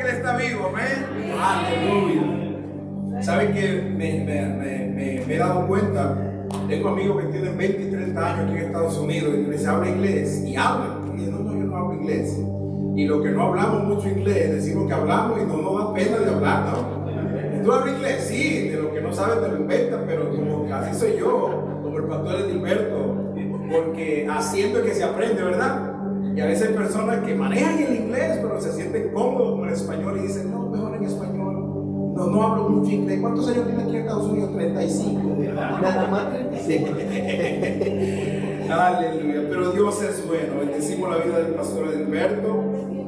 Él está vivo, amén. Aleluya. ¿Saben que me he dado cuenta? Tengo amigos que tienen 20 y 30 años aquí en Estados Unidos y les habla inglés y hablan. Y yo no hablo inglés. Y lo que no hablamos mucho inglés, decimos que hablamos y no nos da pena de hablar, ¿no? ¿Tú hablas inglés? Sí, de lo que no sabes te lo inventas, pero como así soy yo, como el pastor Edilberto, porque haciendo es que se aprende, ¿verdad? Y a veces hay personas que manejan el inglés, pero se sienten cómodos con el español y dicen, no, mejor en español. No hablo mucho inglés. ¿Cuántos años tiene aquí en Estados Unidos? 35. Nada más 35. Aleluya. Pero Dios es bueno. Bendecimos la vida del pastor Edilberto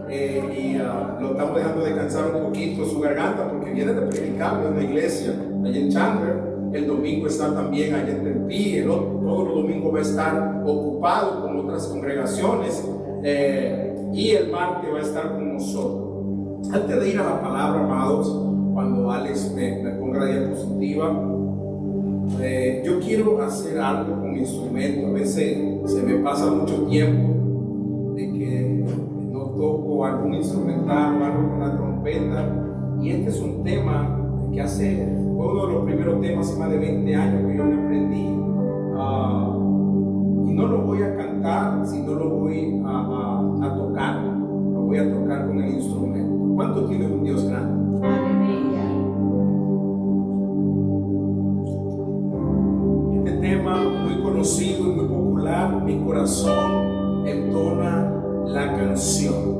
y lo estamos dejando descansar un poquito su garganta porque viene de predicar en la iglesia allá en Chandler. El domingo está también allá en Tempe. Todos los domingos va a estar ocupado con otras congregaciones y el martes va a estar con nosotros. Antes de ir a la palabra, amados, cuando Alex me ponga la diapositiva, yo quiero hacer algo con mi instrumento. A veces se me pasa mucho tiempo de que no toco algún instrumental o algo con la trompeta, y este es un tema que fue uno de los primeros temas hace más de 20 años que yo me aprendí, y no lo voy a cantar, sino lo voy a tocar, lo voy a tocar con el instrumento. ¿Cuánto tiene un Dios grande? Tema muy conocido y muy popular, mi corazón entona la canción.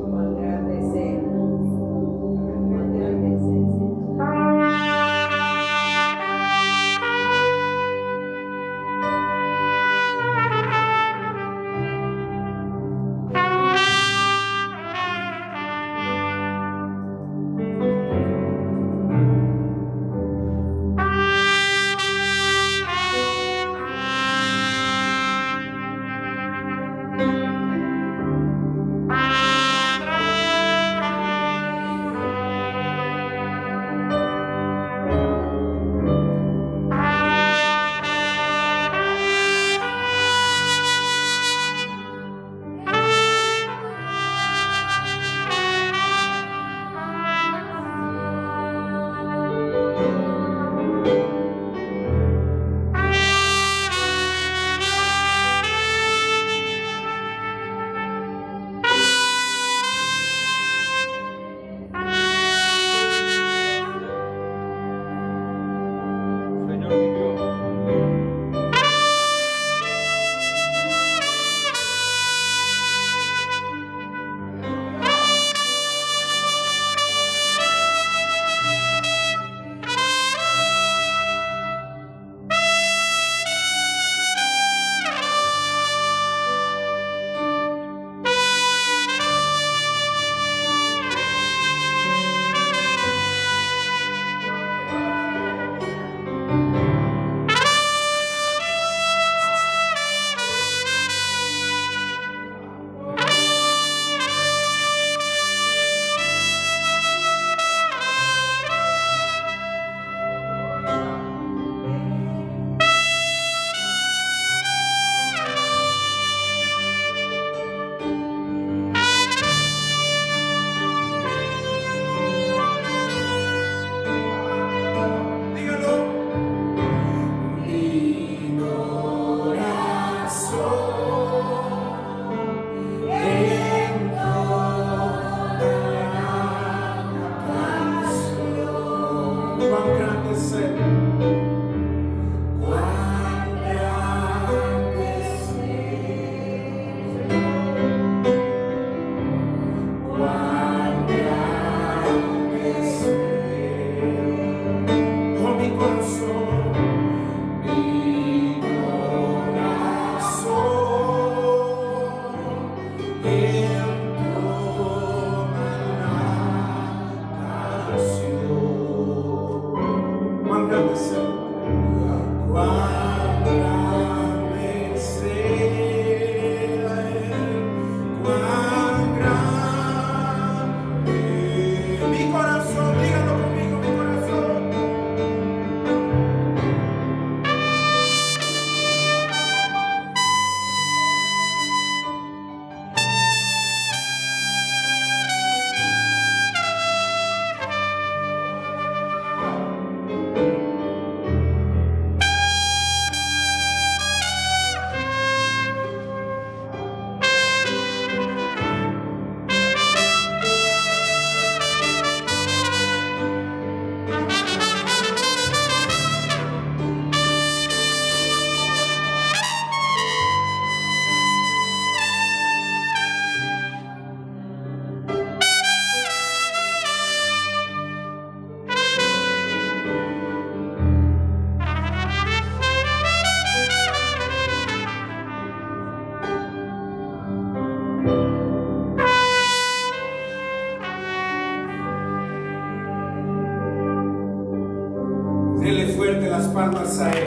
Dele fuerte las palmas a Él.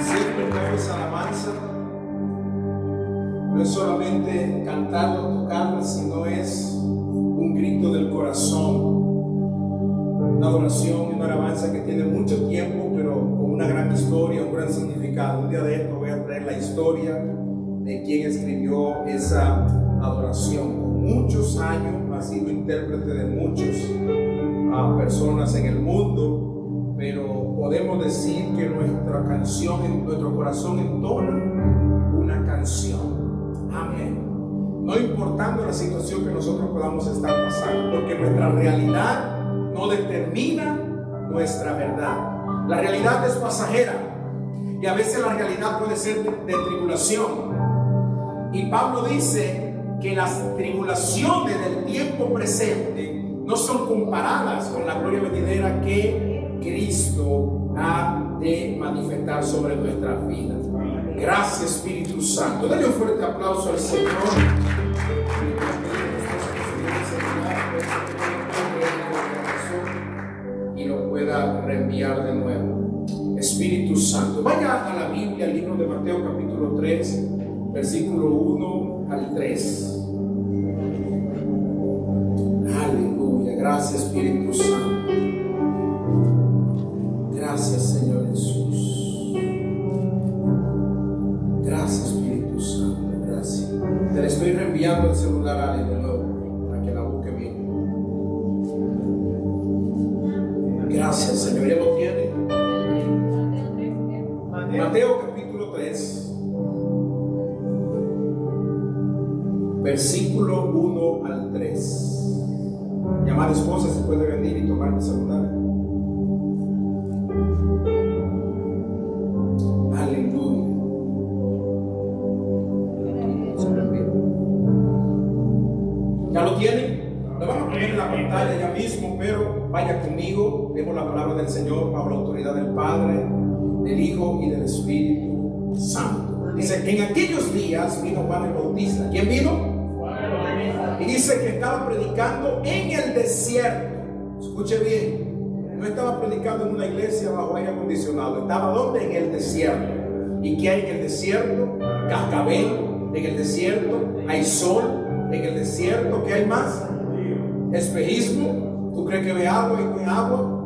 Siempre con esa alabanza no es solamente cantarla o tocarla, sino es un grito del corazón, una adoración y una alabanza que tiene mucho tiempo, pero con una gran historia, un gran significado. Un día de esto voy a traer la historia de quien escribió esa adoración. Por muchos años ha sido intérprete de muchas personas en el mundo, pero podemos decir que nuestra canción, en nuestro corazón entona una canción. Amén. No importando la situación que nosotros podamos estar pasando, porque nuestra realidad no determina nuestra verdad. La realidad es pasajera y a veces la realidad puede ser de tribulación. Y Pablo dice que las tribulaciones del tiempo presente no son comparadas con la gloria venidera que Cristo ha de manifestar sobre nuestras vidas. Gracias, Espíritu Santo. Dale un fuerte aplauso al Señor. Y lo pueda reenviar de nuevo. Espíritu Santo. Vaya a la Biblia, al libro de Mateo capítulo 3, versículo 1 al 3. Aleluya. Gracias, Espíritu Santo. Gracias, Señor Jesús. Gracias, Espíritu Santo. Gracias. Te le estoy reenviando el celular a Ale de nuevo para que la busque bien. Gracias, Señor. ¿Ya lo tiene? Mateo capítulo 3, versículo 1 al 3. Mi amada esposa, se puede venir y tomar mi celular. Aleluya. ¿Ya lo tienen? Lo vamos a poner en la pantalla ya mismo, pero vaya conmigo. Vemos la palabra del Señor bajo la autoridad del Padre, del Hijo y del Espíritu Santo. Dice: en aquellos días vino Juan el Bautista. ¿Quién vino? Y dice que estaba predicando en el desierto. Escuche bien, no estaba predicando en una iglesia bajo aire acondicionado. Estaba ¿dónde? En el desierto. ¿Y qué hay en el desierto? Cascabel. En el desierto hay sol. En el desierto, ¿qué hay más? Espejismo. ¿Tú crees que ve agua y no hay agua?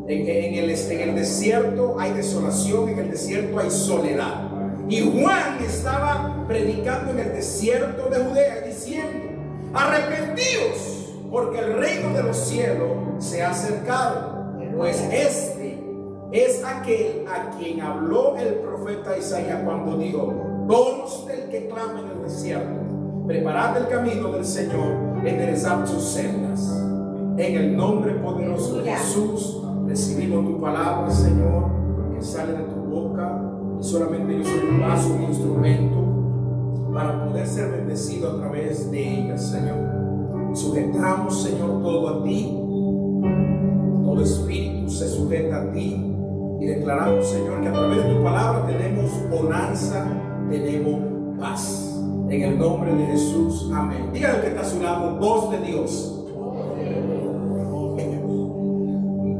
En el desierto hay desolación. En el desierto hay soledad. Y Juan estaba predicando en el desierto de Judea diciendo: arrepentíos, porque el reino de los cielos se ha acercado. Pues este es aquel a quien habló el profeta Isaías cuando dijo: voz del que clama en el desierto, preparad el camino del Señor, enderezad sus sendas. En el nombre poderoso de Jesús recibimos tu palabra, Señor, que sale de tu boca. Y solamente yo soy un vaso, un instrumento para poder ser bendecido a través de ella, Señor. Sujetamos, Señor, todo a ti. Todo espíritu se sujeta a ti. Y declaramos, Señor, que a través de tu palabra tenemos bonanza, tenemos paz. En el nombre de Jesús, amén. Dígale que está a su lado: voz de Dios.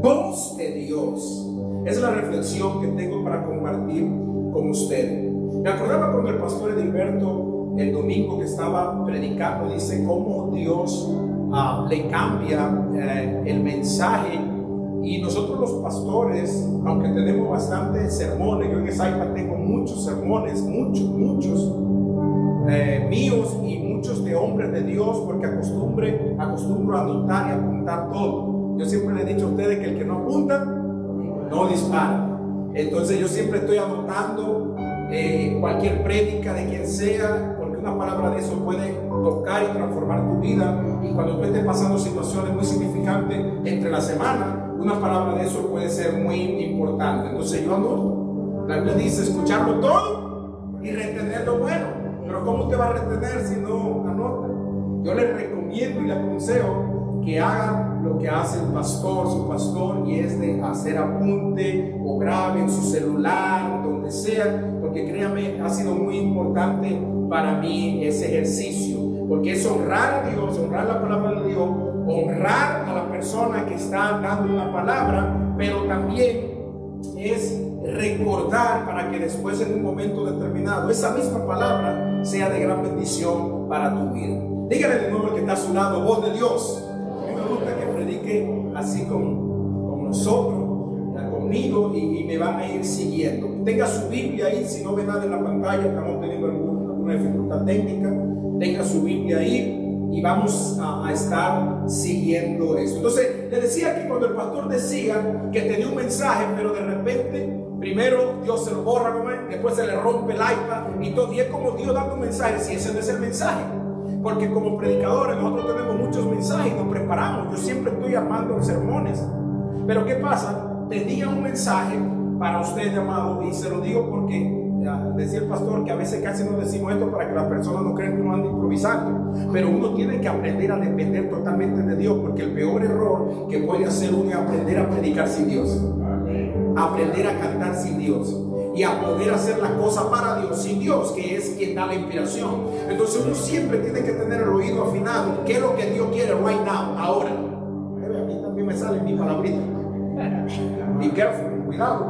Voz de Dios. Es la reflexión que tengo para compartir con ustedes. Me acordaba cuando el pastor Edilberto el domingo que estaba predicando dice cómo Dios le cambia el mensaje. Y nosotros los pastores, aunque tenemos bastantes sermones, yo en esa iPad tengo muchos sermones, muchos míos y muchos de hombres de Dios, porque acostumbro a anotar y apuntar todo. Yo siempre le he dicho a ustedes que el que no apunta no dispara. Entonces yo siempre estoy anotando cualquier prédica de quien sea, porque una palabra de eso puede tocar y transformar tu vida. Y cuando tú estés pasando situaciones muy significantes entre la semana, una palabra de eso puede ser muy importante. Entonces yo anoto. La Biblia dice escucharlo todo y retener lo bueno. Pero ¿cómo usted va a retener si no anota? Yo les recomiendo y les aconsejo que hagan lo que hace el pastor, su pastor, y es de hacer apunte o grabe en su celular, donde sea, porque créanme, ha sido muy importante para mí ese ejercicio, porque es honrar a Dios, honrar la palabra de Dios honrar a la persona que está dando una palabra, pero también es recordar para que después en un momento determinado esa misma palabra sea de gran bendición para tu vida. Dígale de nuevo al que está a su lado, voz de Dios. A mí me gusta que predique así con nosotros, conmigo, y me van a ir siguiendo. Tenga su Biblia ahí, si no ve nada en la pantalla, estamos teniendo alguna dificultad técnica, tenga su Biblia ahí y vamos a estar siguiendo eso. Entonces, le decía que cuando el pastor decía que tenía un mensaje, pero de repente, primero Dios se lo borra, después se le rompe el iPad y todo, y es como Dios dando un mensaje, si ese no es el mensaje. Porque como predicadores nosotros tenemos muchos mensajes, nos preparamos, yo siempre estoy armando sermones, pero ¿qué pasa? Tenía un mensaje para usted, amado, y se lo digo porque decía el pastor que a veces casi no decimos esto para que las personas no crean que uno anda improvisando, pero uno tiene que aprender a depender totalmente de Dios, porque el peor error que puede hacer uno es aprender a predicar sin Dios, aprender a cantar sin Dios y a poder hacer las cosas para Dios sin Dios, que es quien da la inspiración. Entonces uno siempre tiene que tener el oído afinado. ¿Qué es lo que Dios quiere right now, ahora? A mí también me sale mi palabrita. Be careful, cuidado.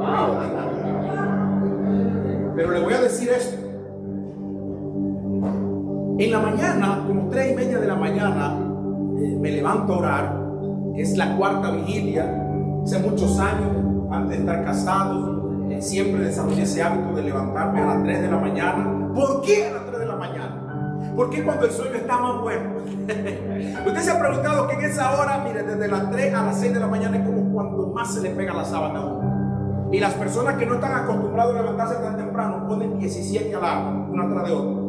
Pero le voy a decir esto. En la mañana, como 3:30 de la mañana, me levanto a orar. Es la cuarta vigilia. Hace muchos años, antes de estar casado, siempre desarrollé ese hábito de levantarme a las 3 de la mañana. ¿Por qué a las 3 de la mañana? ¿Por qué cuando el sueño está más bueno? Usted se ha preguntado que en esa hora, mire, desde las 3 a las 6 de la mañana es como cuando más se le pega la sábana a uno. Y las personas que no están acostumbradas a levantarse tan temprano ponen 17 alarmas, una tras de otra,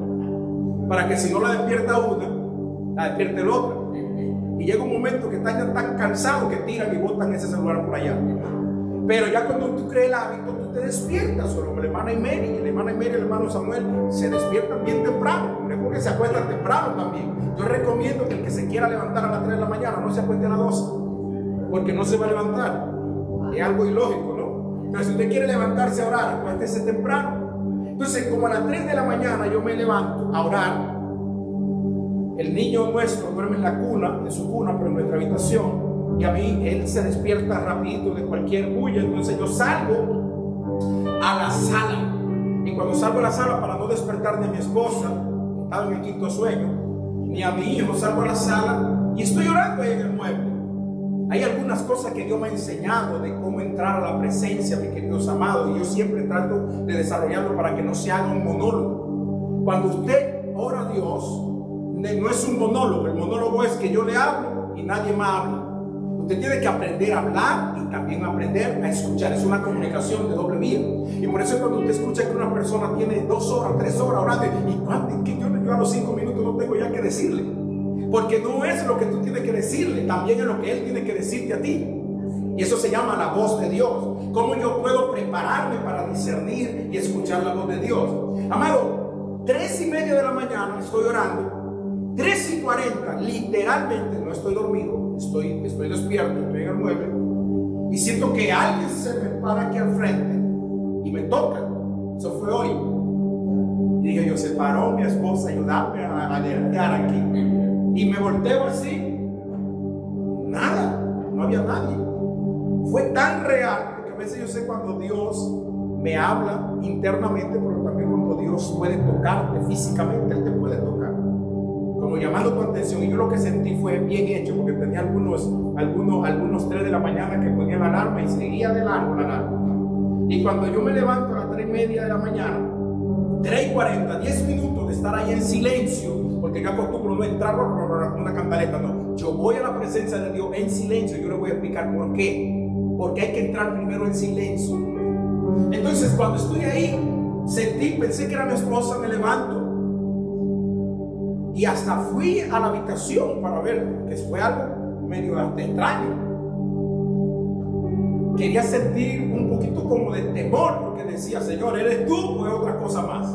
para que si no la despierta una, la despierte el otro. Y llega un momento que están ya tan cansados que tiran y botan ese celular por allá. Pero ya cuando tú crees el hábito, tú te despiertas. Solo la hermana Emery, el hermano Samuel se despiertan bien temprano. No es porque se acuestan temprano también. Yo recomiendo que el que se quiera levantar a las 3 de la mañana no se acueste a las 12, porque no se va a levantar. Es algo ilógico, ¿no? Entonces, si usted quiere levantarse a orar, acuéstese temprano. Entonces, como a las 3 de la mañana yo me levanto a orar, el niño nuestro duerme en la cuna, en su cuna, pero en nuestra habitación. Y a mí, él se despierta rapidito de cualquier bulla. Entonces yo salgo a la sala. Y cuando salgo a la sala, para no despertar ni a mi esposa, que estaba en el quinto sueño, ni a mi hijo, salgo a la sala y estoy orando ahí en el mueble. Hay algunas cosas que Dios me ha enseñado de cómo entrar a la presencia, mis queridos amados, y yo siempre trato de desarrollarlo para que no se haga un monólogo. Cuando usted ora a Dios, no es un monólogo. El monólogo es que yo le hablo y nadie más habla. Usted tiene que aprender a hablar y también aprender a escuchar. Es una comunicación de doble vía. Y por eso cuando usted escucha que una persona tiene 2 horas, 3 horas orando, y que yo a los 5 minutos no tengo ya que decirle. Porque no es lo que tú tienes que decirle, también es lo que Él tiene que decirte a ti. Y eso se llama la voz de Dios. ¿Cómo yo puedo prepararme para discernir y escuchar la voz de Dios? Amado, 3:30 de la mañana estoy orando. 3:40, literalmente no estoy dormido, estoy despierto, estoy en el mueble y siento que alguien se me para aquí al frente y me toca. Eso fue hoy. Y dije yo, se paró mi esposa a ayudarme a llegar aquí. Y me volteo así, nada, no había nadie. Fue tan real, porque a veces yo sé cuando Dios me habla internamente, pero también cuando Dios puede tocarte físicamente, Él te puede tocar. Como llamando tu atención, y yo lo que sentí fue bien hecho, porque tenía algunos 3 de la mañana que ponía la alarma y seguía de largo la alarma. Y cuando yo me levanto a las 3:30 de la mañana, 3:40, 10 minutos de estar ahí en silencio, porque yo acostumbro no entrar con una cantaleta, no. Yo voy a la presencia de Dios en silencio. Yo le voy a explicar por qué. Porque hay que entrar primero en silencio. Entonces, cuando estoy ahí, pensé que era mi esposa, me levanto. Y hasta fui a la habitación para ver, que fue algo medio hasta extraño. Quería sentir un poquito como de temor, porque decía, Señor, ¿eres tú o es otra cosa más?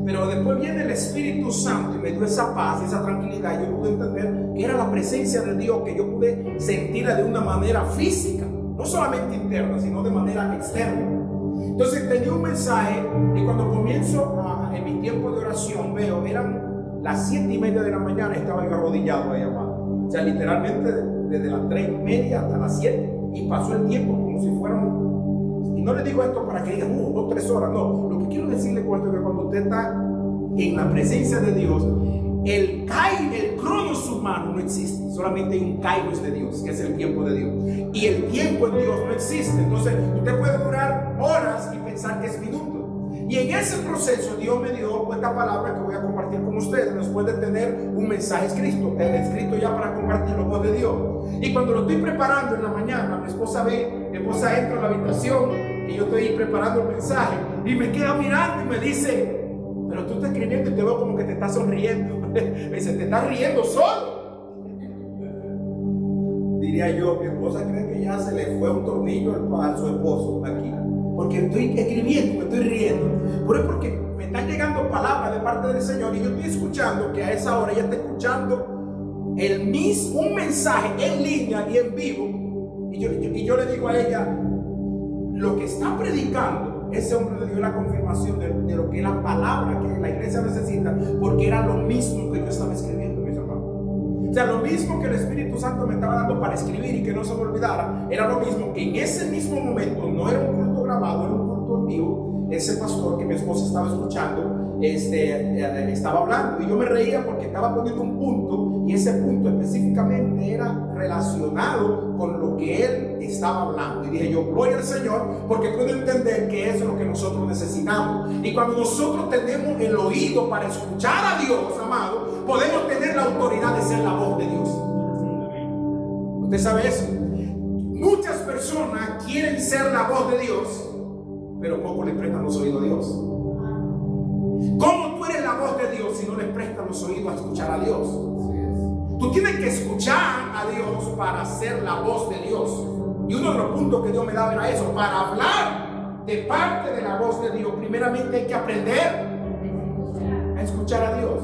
Pero después viene el Espíritu Santo y me dio esa paz, esa tranquilidad. Yo pude entender que era la presencia de Dios, que yo pude sentirla de una manera física, no solamente interna, sino de manera externa. Entonces tenía un mensaje, y cuando comienzo en mi tiempo de oración, veo, eran las 7:30 de la mañana, estaba yo arrodillado ahí, amado. O sea, literalmente desde las 3:30 hasta las 7 y pasó el tiempo como si fueran. Y no le digo esto para que digan 2 o 3 horas, no. Lo que quiero decirle es que cuando usted está en la presencia de Dios, el cronos humano no existe, solamente hay un kairos de Dios, que es el tiempo de Dios, y el tiempo en Dios no existe. Entonces usted puede durar horas y pensar que es minutos. Y en ese proceso Dios me dio esta palabra que voy a compartir con ustedes. Después de tener un mensaje escrito ya para compartir la voz de Dios. Y cuando lo estoy preparando en la mañana, mi esposa entra a la habitación y yo estoy preparando el mensaje y me queda mirando y me dice: pero tú estás escribiendo y te veo como que te estás sonriendo. Me dice: te estás riendo solo. Diría yo, mi esposa cree que ya se le fue un tornillo a su esposo aquí, porque estoy escribiendo, me estoy riendo. Pero es porque me están llegando palabras de parte del Señor y yo estoy escuchando que a esa hora ella está escuchando un mensaje en línea y en vivo. Y yo le digo a ella: lo que está predicando ese hombre le dio la confirmación de lo que es la palabra que la iglesia necesita, porque era lo mismo que yo estaba escribiendo, mis hermanos. O sea, lo mismo que el Espíritu Santo me estaba dando para escribir y que no se me olvidara, era lo mismo que en ese mismo momento, no era un culto grabado, era un culto en vivo. Ese pastor que mi esposa estaba escuchando estaba hablando y yo me reía porque estaba poniendo un punto, y ese punto específicamente era relacionado con lo que él estaba hablando. Y dije yo: gloria al Señor, porque puedo entender que eso es lo que nosotros necesitamos. Y cuando nosotros tenemos el oído para escuchar a Dios, amado, podemos tener la autoridad de ser la voz de Dios. ¿Usted sabe eso? Muchas personas quieren ser la voz de Dios, pero poco le prestan los oídos a Dios. ¿Cómo tú eres la voz de Dios si no le prestas los oídos a escuchar a Dios? Tú tienes que escuchar a Dios para ser la voz de Dios. Y uno de los puntos que Dios me daba era eso: para hablar de parte de la voz de Dios, primeramente hay que aprender a escuchar a Dios.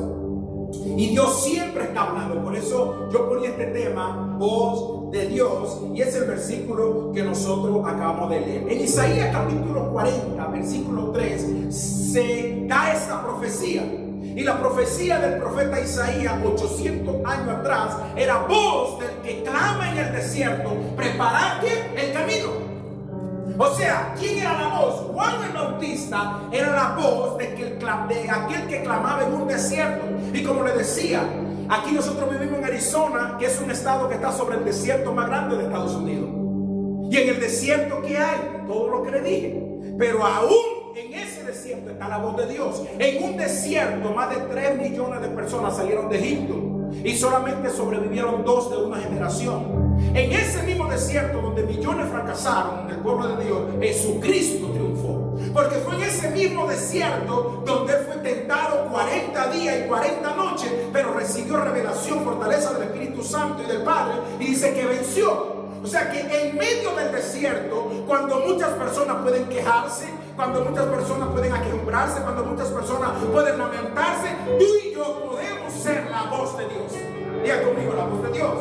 Y Dios siempre está hablando. Por eso yo ponía este tema, voz de Dios, y es el versículo que nosotros acabamos de leer. En Isaías capítulo 40, versículo 3, se da esta profecía. Y la profecía del profeta Isaías 800 años atrás era: voz del que clama en el desierto, preparad el camino. O sea, ¿quién era la voz? Juan el Bautista era la voz de aquel que clamaba en un desierto. Y como le decía, aquí nosotros vivimos en Arizona, que es un estado que está sobre el desierto más grande de Estados Unidos. Y en el desierto, ¿qué hay? Todo lo que le dije. Pero aún en ese desierto está la voz de Dios. En un desierto, más de 3 millones de personas salieron de Egipto y solamente sobrevivieron 2 de una generación. En ese mismo desierto donde millones fracasaron, el pueblo de Dios, Jesucristo triunfó. Porque fue en ese mismo desierto donde Él fue tentado 40 días y 40 noches, pero recibió revelación, fortaleza del Espíritu Santo y del Padre, y dice que venció. O sea que en medio del desierto, cuando muchas personas pueden quejarse, cuando muchas personas pueden aquejumbrarse, cuando muchas personas pueden lamentarse, tú y yo podemos ser la voz de Dios. Diga conmigo: la voz de Dios.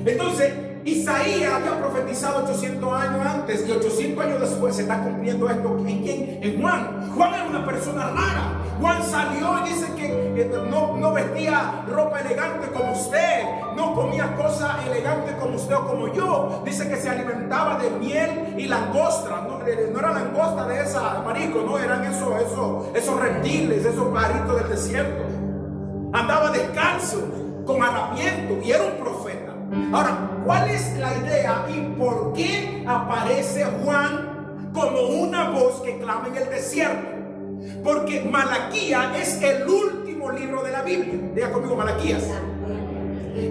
Entonces, Isaías había profetizado 800 años antes, y 800 años después se está cumpliendo esto. ¿En quién? En Juan. Juan era una persona rara. Juan salió y dice que no vestía ropa elegante como usted, no comía cosas elegantes como usted o como yo. Dice que se alimentaba de miel y langosta. No era langosta de esa marisco, no, eran esos reptiles, esos pajaritos del desierto. Andaba descalzo, con harapiento, y era un profeta. Ahora, ¿cuál es la idea y por qué aparece Juan como una voz que clama en el desierto? Porque Malaquías es el último libro de la Biblia. Diga conmigo: Malaquías.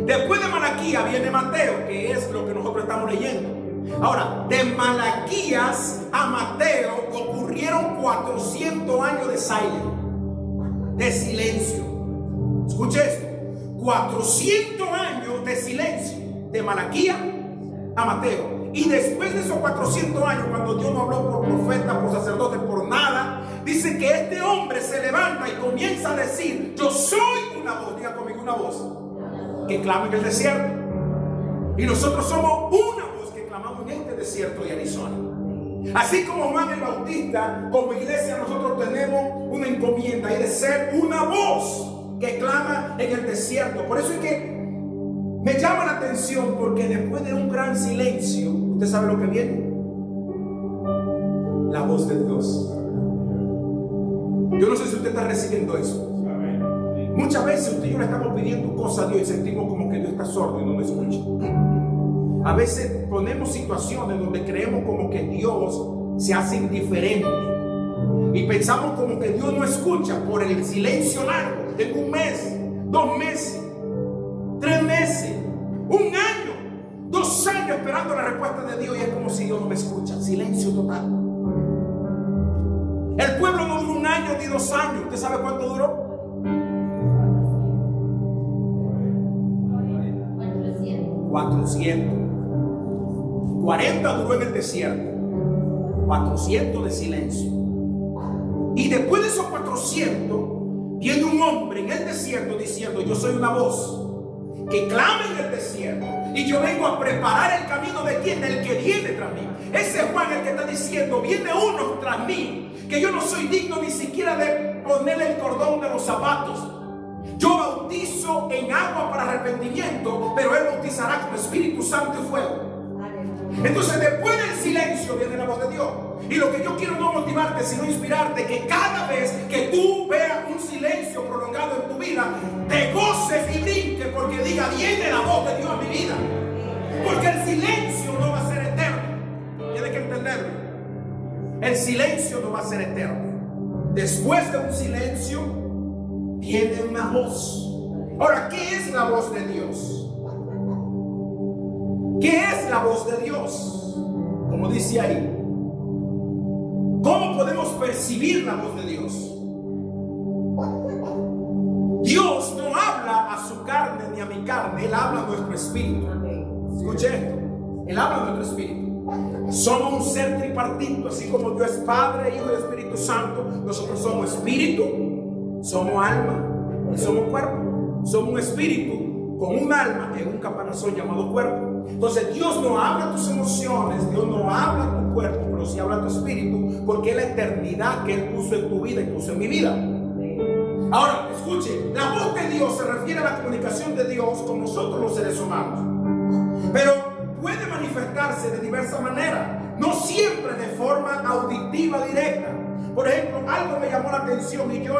Después de Malaquías viene Mateo, que es lo que nosotros estamos leyendo. Ahora, de Malaquías a Mateo ocurrieron 400 años de silencio. Escuche esto: 400 años de silencio, de Malaquías a Mateo. Y después de esos 400 años, cuando Dios no habló por profeta, por sacerdote, por nada, dice que este hombre se levanta y comienza a decir: yo soy una voz. Diga conmigo: una voz que clama en el desierto. Y nosotros somos una voz que clamamos en este desierto de Arizona. Así como Juan el Bautista, como iglesia nosotros tenemos una encomienda, y de ser una voz que clama en el desierto. Por eso es que Me llama la atención porque después de un gran silencio, ¿usted sabe lo que viene? La voz de Dios. Yo no sé si usted está recibiendo eso. Muchas veces usted y yo le estamos pidiendo cosas a Dios y sentimos como que Dios está sordo y no nos escucha. A veces ponemos situaciones donde creemos como que Dios se hace indiferente y pensamos como que Dios no escucha por el silencio largo. Tengo un mes, 2 meses, 3 meses, 1 año, 2 años esperando la respuesta de Dios y es como si Dios no me escucha. Silencio total. El pueblo no duró 1 año ni 2 años. ¿Usted sabe cuánto duró? 400. 40 duró en el desierto, 400 de silencio. Y después de esos 400 viene un hombre en el desierto diciendo: yo soy una voz que clama en el desierto y yo vengo a preparar el camino de quién, del que viene tras mí. Ese es Juan el que está diciendo: viene uno tras mí que yo no soy digno ni siquiera de ponerle el cordón de los zapatos. Yo bautizo en agua para arrepentimiento, pero él bautizará con Espíritu Santo y fuego. Entonces después del silencio viene la voz de Dios. Y lo que yo quiero no motivarte sino inspirarte, que cada vez que tú veas un silencio prolongado en tu vida, te goces y brinques porque diga: viene la voz de Dios a mi vida. Porque el silencio no va a ser eterno. Tienes que entenderlo. El silencio no va a ser eterno. Después de un silencio viene una voz. Ahora, ¿qué es la voz de Dios? ¿Qué es la voz de Dios? Como dice ahí, ¿cómo podemos percibir la voz de Dios? Dios no habla a su carne ni a mi carne, Él habla a nuestro espíritu. Escuche esto, Él habla a nuestro espíritu. Somos un ser tripartito, así como Dios es Padre, Hijo y Espíritu Santo. Nosotros somos espíritu, somos alma y somos cuerpo. Somos un espíritu con un alma en un caparazón llamado cuerpo. Entonces Dios no habla a tus emociones, Dios no habla a tu cuerpo, pero sí habla a tu espíritu, porque es la eternidad que Él puso en tu vida y puso en mi vida. Ahora, escuche, la voz de Dios se refiere a la comunicación de Dios con nosotros los seres humanos, pero puede manifestarse de diversas maneras, no siempre de forma auditiva directa. Por ejemplo, algo me llamó la atención y yo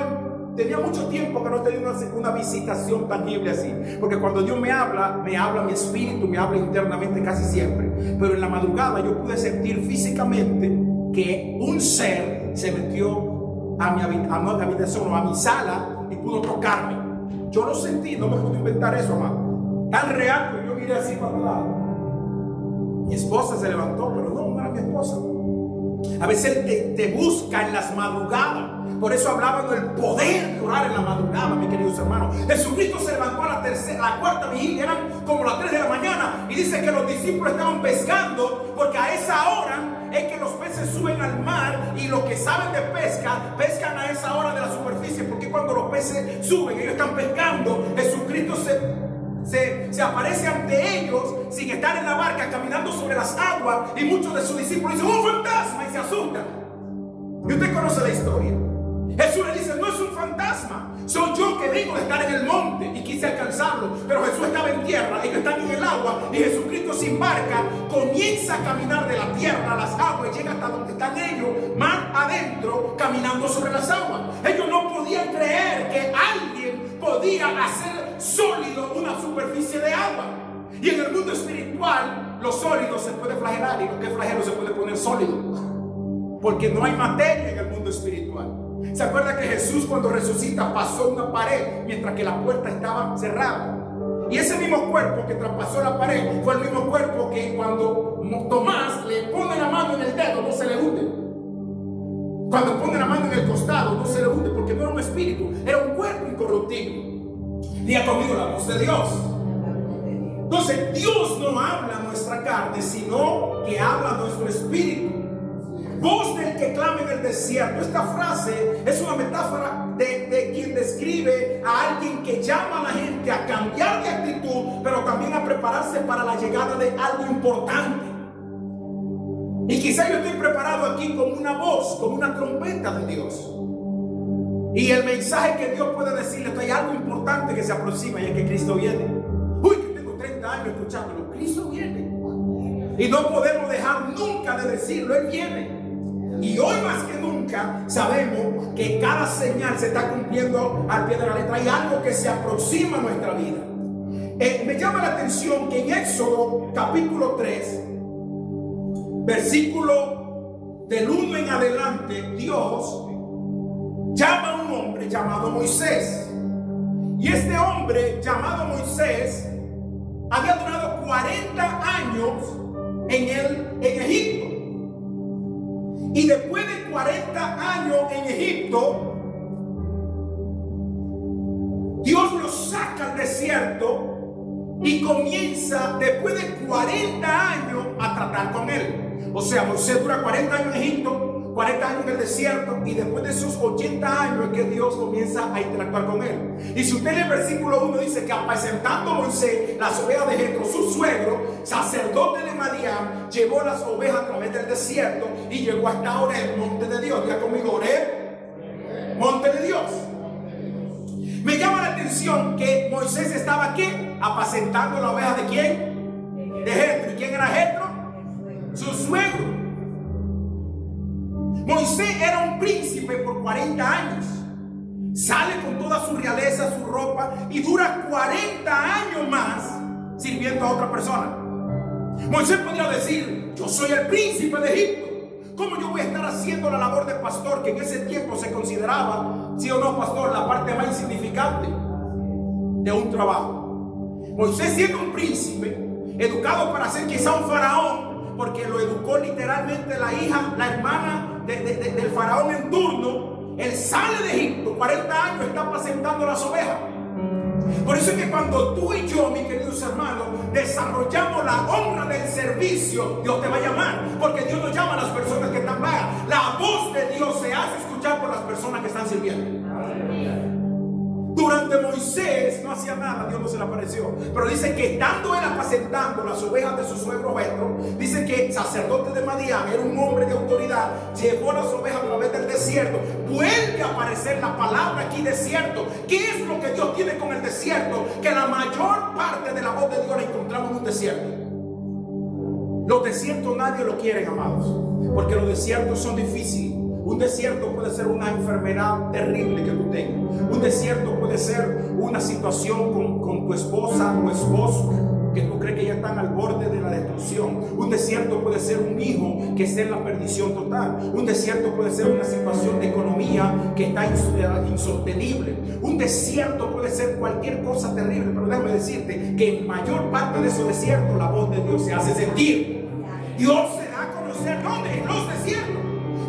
tenía mucho tiempo que no tenía una visitación tangible así. Porque cuando Dios me habla mi espíritu, me habla internamente casi siempre. Pero en la madrugada yo pude sentir físicamente que un ser se metió a mi habitación o a mi sala y pudo tocarme. Yo lo sentí, no me pude inventar eso, amado. Tan real que yo miré así para el lado. Mi esposa se levantó, pero no era mi esposa. A veces Él te busca en las madrugadas. Por eso hablaban del poder de orar en la madrugada, mis queridos hermanos. Jesucristo se levantó a la cuarta vigilia, eran como las 3 de la mañana, y dice que los discípulos estaban pescando, porque a esa hora es que los peces suben al mar, y los que saben de pesca, pescan a esa hora de la superficie, porque cuando los peces suben, ellos están pescando. Jesucristo se aparece ante ellos sin estar en la barca, caminando sobre las aguas, y muchos de sus discípulos dicen: ¡un fantasma! Y se asustan. Y usted conoce la historia. Jesús le dice: no es un fantasma, soy yo que vengo de estar en el monte y quise alcanzarlo. Pero Jesús estaba en tierra, ellos están en el agua, y Jesucristo se embarca, comienza a caminar de la tierra a las aguas y llega hasta donde están ellos, mar adentro, caminando sobre las aguas. Ellos no podían creer que alguien podía hacer sólido una superficie de agua. Y en el mundo espiritual, lo sólido se puede flagelar y lo que es flagelo se puede poner sólido, porque no hay materia en el mundo espiritual. ¿Se acuerda que Jesús, cuando resucita, pasó una pared mientras que la puerta estaba cerrada? Y ese mismo cuerpo que traspasó la pared fue el mismo cuerpo que cuando Tomás le pone la mano en el dedo no se le hunde. Cuando pone la mano en el costado no se le hunde, porque no era un espíritu, era un cuerpo incorruptible. Diga conmigo: la voz de Dios. Entonces Dios no habla a nuestra carne, sino que habla a nuestro espíritu. Voz del que clama en el desierto. Esta frase es una metáfora de quien describe a alguien que llama a la gente a cambiar de actitud, pero también a prepararse para la llegada de algo importante. Y quizá yo estoy preparado aquí como una voz, como una trompeta de Dios. Y el mensaje que Dios puede decirle: hay algo importante que se aproxima, y es que Cristo viene. Uy, que tengo 30 30 años escuchándolo. Cristo viene. Y no podemos dejar nunca de decirlo, Él viene. Y hoy más que nunca sabemos que cada señal se está cumpliendo al pie de la letra. Hay algo que se aproxima a nuestra vida. Me llama la atención que en Éxodo capítulo 3, versículo del 1 en adelante, Dios llama a un hombre llamado Moisés. Y este hombre llamado Moisés había durado 40 años en Egipto. Y después de 40 años en Egipto, Dios lo saca al desierto y comienza después de 40 años a tratar con él. O sea, Moisés dura 40 años en Egipto, 40 años en el desierto, y después de esos 80 años es que Dios comienza a interactuar con él. Y si usted lee el versículo 1, dice que apacentando Moisés las ovejas de Jetro, su suegro, sacerdote de Madián, llevó las ovejas a través del desierto y llegó hasta Horeb, monte de Dios. Diga conmigo, Horeb, monte de Dios. Me llama la atención que Moisés estaba aquí apacentando la oveja de ¿quién? De Jetro. ¿Y quién era Jetro? Su suegro. Moisés era un príncipe por 40 años. Sale con toda su realeza, su ropa, y dura 40 años más sirviendo a otra persona. Moisés podría decir: yo soy el príncipe de Egipto. ¿Cómo yo voy a estar haciendo la labor de pastor, que en ese tiempo se consideraba, sí o no, pastor, la parte más insignificante de un trabajo? Moisés, siendo un príncipe, educado para ser quizá un faraón, porque lo educó literalmente la hermana del faraón en turno, él sale de Egipto, 40 años está apacentando las ovejas. Por eso es que cuando tú y yo, mis queridos hermanos, desarrollamos la honra del servicio, Dios te va a llamar, porque Dios no llama a las personas que están vagas. La voz de Dios se hace escuchar por las personas que están sirviendo. Durante Moisés no hacía nada, Dios no se le apareció. Pero dice que estando él apacentando las ovejas de su suegro Jetro, dice que sacerdote de Madián, era un hombre de autoridad, llevó las ovejas a través del desierto. Vuelve a aparecer la palabra aquí, desierto. ¿Qué es lo que Dios tiene con el desierto? Que la mayor parte de la voz de Dios la encontramos en un desierto. Los desiertos nadie lo quiere, amados, porque los desiertos son difíciles. Un desierto puede ser una enfermedad terrible que tú tengas. Un desierto puede ser una situación con tu esposa o esposo que tú crees que ya están al borde de la destrucción. Un desierto puede ser un hijo que está en la perdición total. Un desierto puede ser una situación de economía que está insostenible. Un desierto puede ser cualquier cosa terrible. Pero déjame decirte que en mayor parte de esos desiertos la voz de Dios se hace sentir. Dios se da a conocer. ¿Dónde? En los desiertos.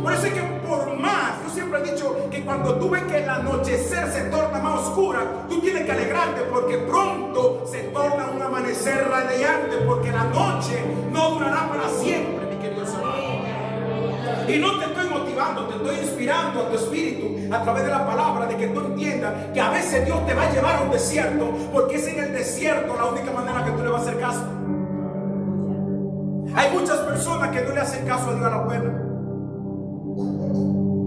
Por eso es que por más, yo siempre he dicho que cuando tú ves que el anochecer se torna más oscura, tú tienes que alegrarte, porque pronto se torna un amanecer radiante, porque la noche no durará para siempre, mi querido hermano. Y no te estoy motivando, te estoy inspirando a tu espíritu a través de la palabra, de que tú entiendas que a veces Dios te va a llevar a un desierto, porque es en el desierto la única manera que tú le vas a hacer caso. Hay muchas personas que no le hacen caso a Dios a la buena.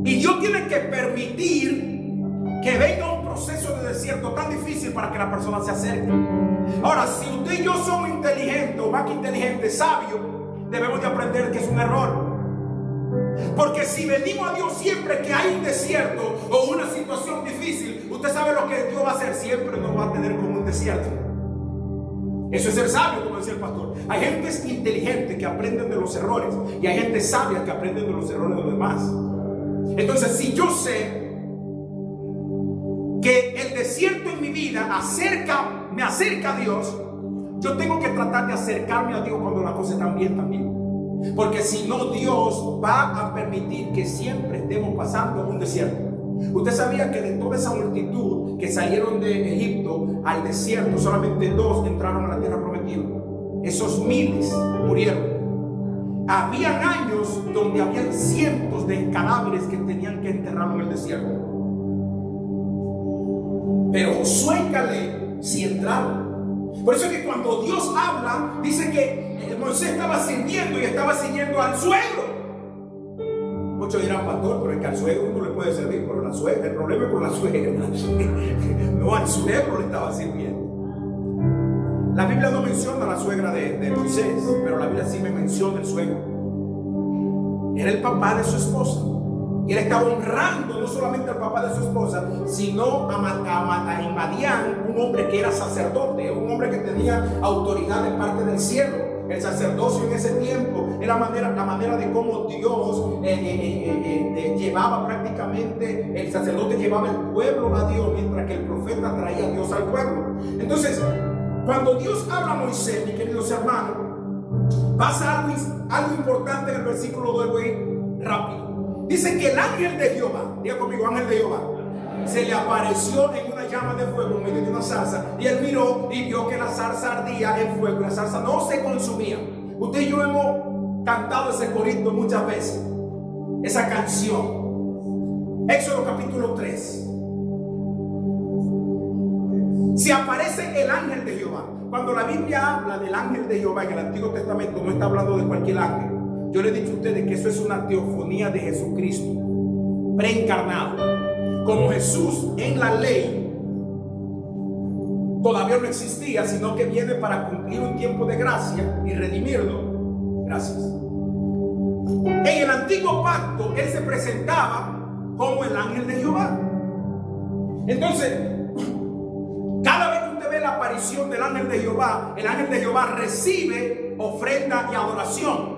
Y Dios tiene que permitir que venga un proceso de desierto tan difícil para que la persona se acerque. Ahora, si usted y yo somos inteligentes, o más que inteligentes, sabios, debemos de aprender que es un error. Porque si venimos a Dios siempre que hay un desierto o una situación difícil, usted sabe lo que Dios va a hacer. Siempre nos va a tener como un desierto. Eso es ser sabio, como decía el pastor. Hay gente inteligente que aprenden de los errores, y hay gente sabia que aprenden de los errores de los demás. Entonces, si yo sé que el desierto en mi vida me acerca a Dios, yo tengo que tratar de acercarme a Dios cuando las cosas están bien también. Porque si no, Dios va a permitir que siempre estemos pasando un desierto. Usted sabía que de toda esa multitud que salieron de Egipto al desierto, solamente 2 entraron a la tierra prometida. Esos miles murieron. Habían años donde habían cientos de cadáveres que tenían que enterrar en el desierto. Pero Josué y Caleb sí entraron. Por eso es que cuando Dios habla, dice que Moisés estaba sirviendo y estaba siguiendo al suegro. Muchos dirán: pastor, pero es que al suegro no le puede servir. Pero la suegra, el problema es con la suegra. No, al suegro le estaba sirviendo. La Biblia no menciona a la suegra de Moisés, pero la Biblia sí me menciona el suegro. Era el papá de su esposa. Y él estaba honrando no solamente al papá de su esposa, sino a Madián, un hombre que era sacerdote, un hombre que tenía autoridad de parte del cielo. El sacerdocio en ese tiempo era la manera de cómo Dios llevaba prácticamente, el sacerdote llevaba el pueblo a Dios, mientras que el profeta traía a Dios al pueblo. Entonces, cuando Dios habla a Moisés, mis queridos hermanos, pasa algo importante en el versículo 2, voy rápido. Dice que el ángel de Jehová, diga conmigo, ángel de Jehová, se le apareció en una llama de fuego en medio de una zarza, y él miró y vio que la zarza ardía en fuego y la zarza no se consumía. Usted y yo hemos cantado ese corito muchas veces, esa canción. Éxodo capítulo 3. Se aparece el ángel de Jehová. Cuando la Biblia habla del ángel de Jehová en el Antiguo Testamento, no está hablando de cualquier ángel. Yo les he dicho a ustedes que eso es una teofonía de Jesucristo preencarnado. Como Jesús en la ley todavía no existía, sino que viene para cumplir un tiempo de gracia y redimirlo. Gracias. En el antiguo pacto él se presentaba como el ángel de Jehová. Entonces, cada vez que usted ve la aparición del ángel de Jehová, el ángel de Jehová recibe ofrenda y adoración.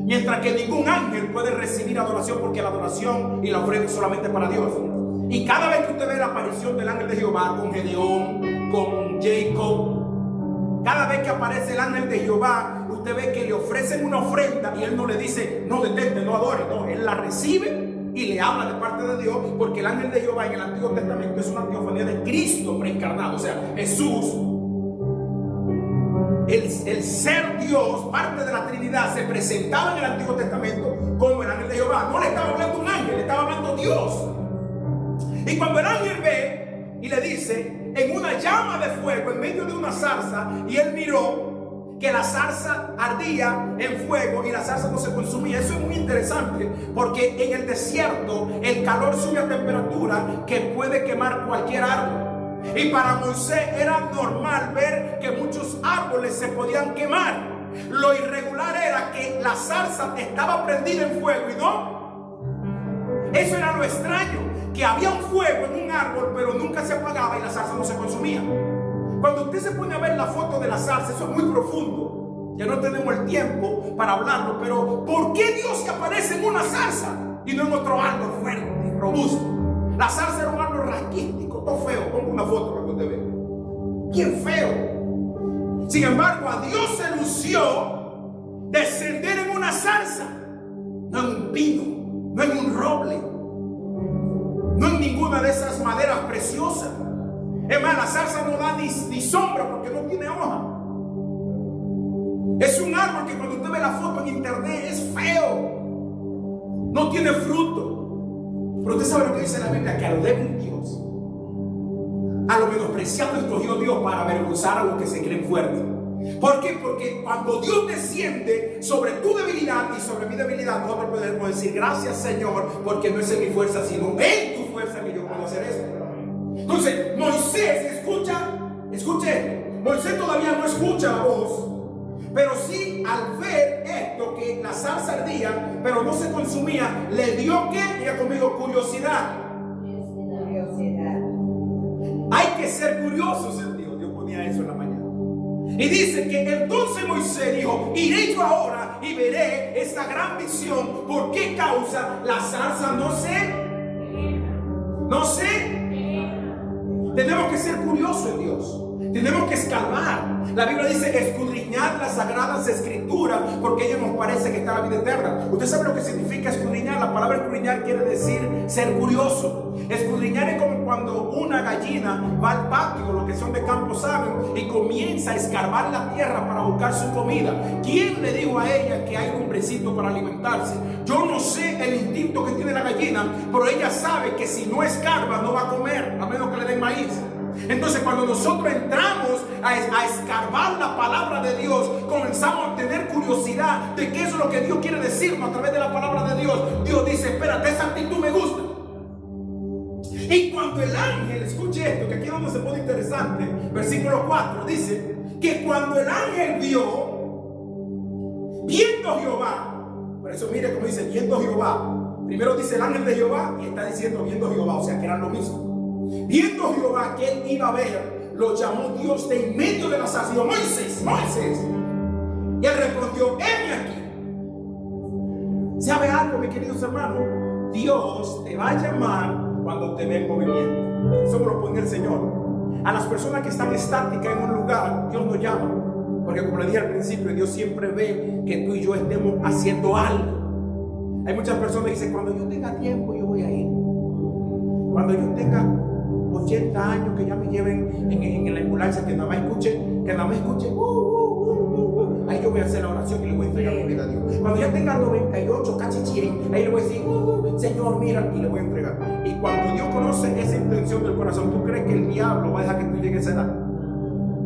Mientras que ningún ángel puede recibir adoración, porque la adoración y la ofrenda es solamente para Dios. Y cada vez que usted ve la aparición del ángel de Jehová con Gedeón, con Jacob, cada vez que aparece el ángel de Jehová, usted ve que le ofrecen una ofrenda y él no le dice, no detente, no adore, no, él la recibe y le habla de parte de Dios, porque el ángel de Jehová en el Antiguo Testamento es una teofonía de Cristo preencarnado. O sea, Jesús, el ser Dios, parte de la Trinidad, se presentaba en el Antiguo Testamento como el ángel de Jehová. No le estaba hablando un ángel, le estaba hablando Dios. Y cuando el ángel ve y le dice, en una llama de fuego en medio de una zarza, y él miró que la zarza ardía en fuego y la zarza no se consumía. Eso es muy interesante, porque en el desierto el calor sube a temperatura que puede quemar cualquier árbol. Y para Moisés era normal ver que muchos árboles se podían quemar. Lo irregular era que la zarza estaba prendida en fuego y no. Eso era lo extraño, que había un fuego en un árbol, pero nunca se apagaba y la zarza no se consumía. Cuando usted se pone a ver la foto de la zarza, eso es muy profundo. Ya no tenemos el tiempo para hablarlo, pero ¿por qué Dios que aparece en una zarza y no en otro árbol fuerte, robusto? La zarza era un árbol raquítico, todo feo. Pongo una foto para que usted vea. Bien feo. Sin embargo, a Dios se lució descender en una zarza, no en un pino, no en un roble, no en ninguna de esas maderas preciosas. Es más, la zarza no da ni sombra porque no tiene hoja. Es un árbol que cuando usted ve la foto en internet es feo, no tiene fruto. Pero usted sabe lo que dice la Biblia, que a lo débil Dios, a lo menospreciado escogió Dios para avergonzar a los que se creen fuertes. ¿Por qué? Porque cuando Dios desciende sobre tu debilidad y sobre mi debilidad, nosotros podemos decir, gracias Señor, porque no es en mi fuerza, sino en tu fuerza que yo puedo hacer esto. Entonces, Moisés escuche, Moisés todavía no escucha la voz, pero sí al ver esto, que la zarza ardía, pero no se consumía, le dio, ¿qué? Diga conmigo, curiosidad. Hay que ser curiosos en Dios. Dios ponía eso en la mañana. Y dice que entonces Moisés dijo, iré yo ahora y veré esta gran visión. ¿Por qué causa la zarza no sé? Tenemos que ser curiosos en Dios. Tenemos que escarbar. La Biblia dice escudriñar las sagradas escrituras, porque ella nos parece que está la vida eterna. Usted sabe lo que significa escudriñar. La palabra escudriñar quiere decir ser curioso. Escudriñar es como cuando una gallina va al patio, los que son de campo saben, y comienza a escarbar la tierra para buscar su comida. ¿Quién le dijo a ella que hay un hombrecito para alimentarse? Yo no sé el instinto que tiene la gallina, pero ella sabe que si no escarba no va a comer, a menos que le den maíz. Entonces, cuando nosotros entramos a escarbar la palabra de Dios, comenzamos a tener curiosidad de qué es lo que Dios quiere decirnos a través de la palabra de Dios. Dios dice, espérate, esa actitud me gusta. Y cuando el ángel, escuche esto, que aquí es donde se pone interesante, versículo 4, dice que cuando el ángel viendo Jehová, por eso mire cómo dice, viendo Jehová, primero dice el ángel de Jehová y está diciendo viendo Jehová, o sea que era lo mismo. Viendo Jehová que él iba a ver, lo llamó Dios de en medio de la zarza, dijo, Moisés, Moisés. Y él respondió, heme aquí. ¿Sabe algo, mis queridos hermanos? Dios te va a llamar cuando te ve en movimiento. Eso me lo pone el Señor. A las personas que están estáticas en un lugar, Dios nos llama. Porque como le dije al principio, Dios siempre ve que tú y yo estemos haciendo algo. Hay muchas personas que dicen, cuando yo tenga tiempo yo voy a ir. Cuando yo tenga 80 años, que ya me lleven en la ambulancia, que nada más escuche, ahí yo voy a hacer la oración y le voy a entregar mi vida a Dios. Cuando ya tenga 98, casi 100, ahí le voy a decir, Señor, mira, y le voy a entregar. Y cuando Dios conoce esa intención del corazón, ¿tú crees que el diablo va a dejar que tú llegues a esa edad?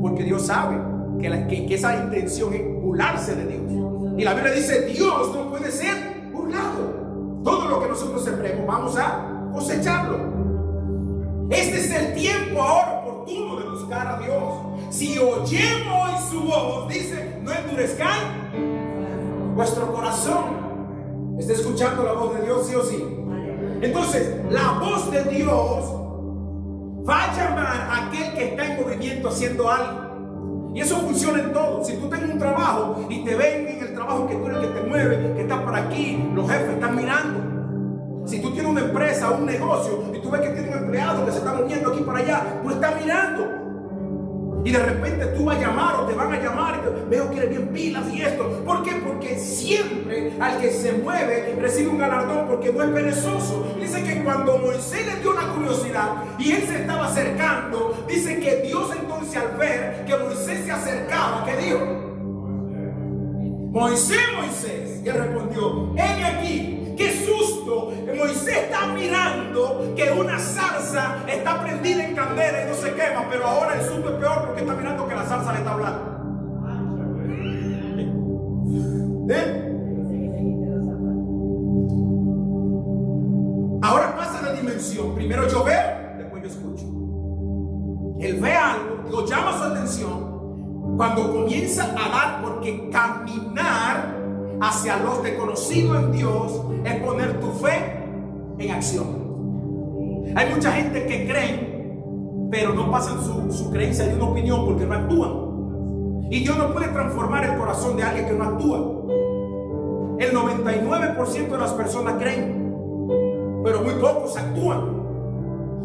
Porque Dios sabe que esa intención es burlarse de Dios. Y la Biblia dice, Dios no puede ser burlado. Todo lo que nosotros sembremos vamos a cosecharlo. Este es el tiempo ahora oportuno de buscar a Dios. Si oyemos hoy su voz, dice, no endurezcan vuestro corazón. ¿Está escuchando la voz de Dios, sí o sí? Entonces, la voz de Dios va a llamar a aquel que está en movimiento haciendo algo. Y eso funciona en todo. Si tú tienes un trabajo y te ven en el trabajo que tú eres el que te mueve, que estás por aquí, los jefes están mirando. Si tú tienes una empresa, un negocio, y tú ves que tienes un empleado que se está moviendo aquí para allá, tú estás mirando. Y de repente tú vas a llamar o te van a llamar, y veo que eres bien pilas y esto. ¿Por qué? Porque siempre al que se mueve recibe un galardón, porque no es perezoso. Dice que cuando Moisés le dio una curiosidad y él se estaba acercando, dice que Dios entonces al ver que Moisés se acercaba, ¿qué dijo? Moisés, Moisés. Y él respondió, heme aquí. ¡Qué susto! Moisés está mirando que una zarza está prendida en candela y no se quema, pero ahora el susto es peor porque está mirando que la zarza le está hablando. Ahora pasa la dimensión. Primero yo veo, después yo escucho. Él ve algo, lo llama su atención cuando comienza a dar, porque caminar hacia los desconocidos en Dios es poner tu fe en acción. Hay mucha gente que cree, pero no pasan su creencia de una opinión porque no actúan. Y Dios no puede transformar el corazón de alguien que no actúa. El 99% de las personas creen, pero muy pocos actúan.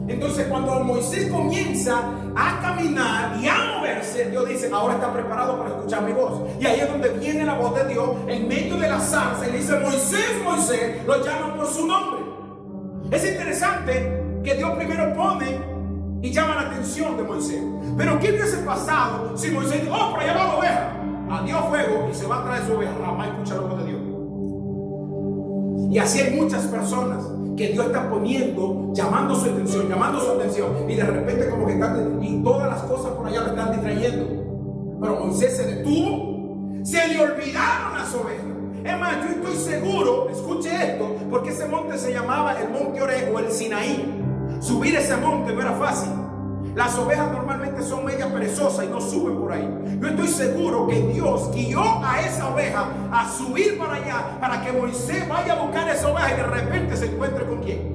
Entonces cuando Moisés comienza a caminar y a moverse, Dios dice, ahora está preparado para escuchar mi voz. Y ahí es donde viene la voz de Dios en medio de la zarza y le dice, Moisés, Moisés, lo llama por su nombre. Es interesante que Dios primero pone y llama la atención de Moisés. Pero ¿qué hubiese pasado si Moisés dice, oh, por allá va la oveja? Adiós fuego, y se va a traer su oveja. Jamás escucha la voz de Dios. Y así hay muchas personas que Dios está poniendo, llamando su atención, y de repente como que están, y todas las cosas por allá lo están distrayendo. Pero Moisés se detuvo, se le olvidaron las ovejas. Es más, yo estoy seguro, escuche esto, porque ese monte se llamaba el monte Oreb o el Sinaí. Subir ese monte no era fácil. Las ovejas normalmente son media perezosas y no suben por ahí. Yo estoy seguro que Dios guió a esa oveja a subir para allá, para que Moisés vaya a buscar esa oveja y de repente se encuentre con ¿quién?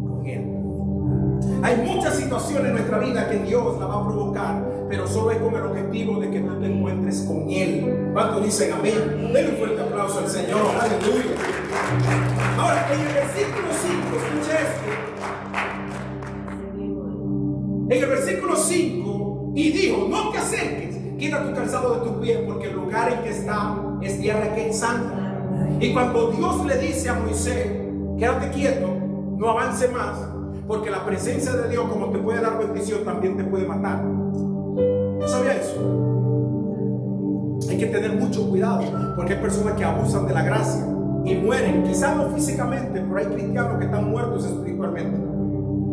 Con él. Hay muchas situaciones en nuestra vida que Dios la va a provocar, pero solo es con el objetivo de que tú te encuentres con Él. ¿Cuántos dicen amén? Denle un fuerte aplauso al Señor. Aleluya. Ahora, en el versículo 5, escuche esto. En el versículo 5, y dijo, no te acerques, quita tu calzado de tus pies, porque el lugar en que está es tierra que es santa. Y cuando Dios le dice a Moisés, quédate quieto, no avance más, porque la presencia de Dios, como te puede dar bendición, también te puede matar. ¿No sabía eso? Hay que tener mucho cuidado, porque hay personas que abusan de la gracia y mueren, quizás no físicamente, pero hay cristianos que están muertos espiritualmente,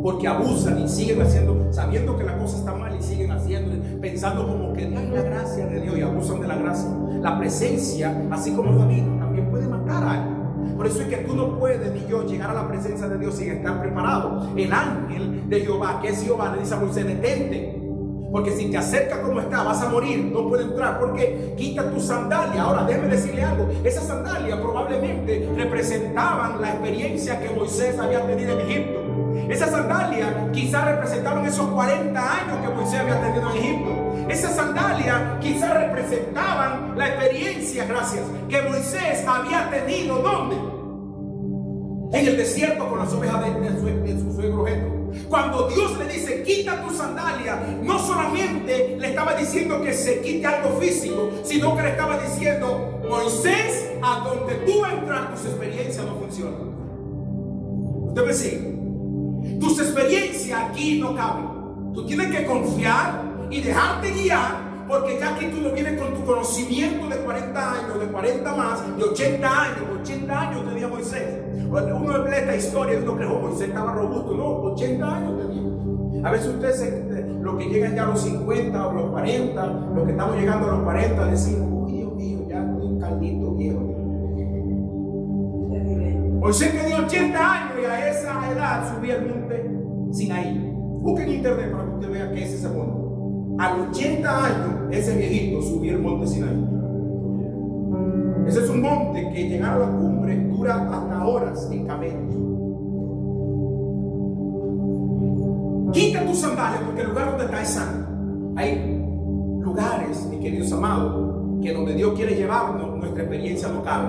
porque abusan y siguen haciendo, sabiendo que la cosa está mal y siguen haciendo, pensando como que hay la gracia de Dios y abusan de la gracia. La presencia, así como David, también puede matar a alguien. Por eso es que tú no puedes ni yo llegar a la presencia de Dios sin estar preparado. El ángel de Jehová, que es Jehová, le dice a Moisés, detente, Porque si te acercas como está, vas a morir, no puedes entrar, porque quita tu sandalia. Ahora déjeme decirle algo, esas sandalias probablemente representaban la experiencia que Moisés había tenido en Egipto. Esas sandalias quizás representaban esos 40 años que Moisés había tenido en Egipto. Esas sandalias quizás representaban la experiencia, gracias, que Moisés había tenido, ¿dónde? En el desierto con las ovejas de su suegro Jetro. Cuando Dios le dice quita tu sandalia, no solamente le estaba diciendo que se quite algo físico, sino que le estaba diciendo: Moisés, a donde tú vas a entrar, tus experiencias no funcionan. Usted me sigue. Tus experiencias aquí no caben. Tú tienes que confiar y dejarte guiar, porque ya aquí tú no vienes con tu conocimiento de 40 años, de 40 más, de 80 años. 80 años tenía Moisés. Uno ve esta historia y uno cree: Moisés estaba robusto. No, 80 años tenía. A veces ustedes, los que llegan ya a los 50 o los 40, los que estamos llegando a los 40, decimos: uy, Dios mío, ya estoy un caldito viejo. Moisés tenía 80 años y a esa edad subía el monte Sinaí. Busquen en internet para que usted vea qué es ese monte. A los 80 años, ese viejito subía el monte Sinaí. Ese es un monte que llegar a la cumbre dura hasta horas en camellos. Quita tus sandalias, porque el lugar donde está es santo. Hay lugares, mis queridos amados, que donde Dios quiere llevarnos, nuestra experiencia no cabe.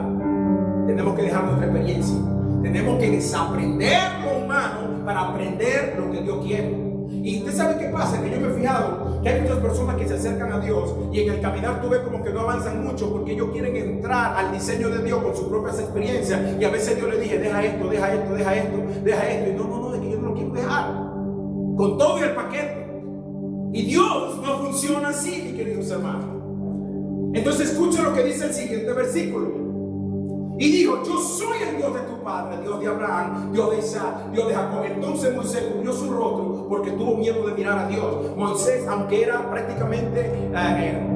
Tenemos que dejar nuestra experiencia. Tenemos que desaprender lo humano para aprender lo que Dios quiere. Y usted sabe qué pasa, que yo me he fijado que hay muchas personas que se acercan a Dios y en el caminar tú ves como que no avanzan mucho, porque ellos quieren entrar al diseño de Dios con sus propias experiencias. Y a veces Dios le dije: deja esto, deja esto, deja esto, deja esto. Y no, es que yo no lo quiero dejar con todo el paquete. Y Dios no funciona así, mis queridos hermanos. Entonces escucha lo que dice el siguiente versículo. Y dijo: yo soy el Dios de tu padre, Dios de Abraham, Dios de Isaac, Dios de Jacob. Entonces Moisés cubrió su rostro porque tuvo miedo de mirar a Dios. Moisés, aunque era prácticamente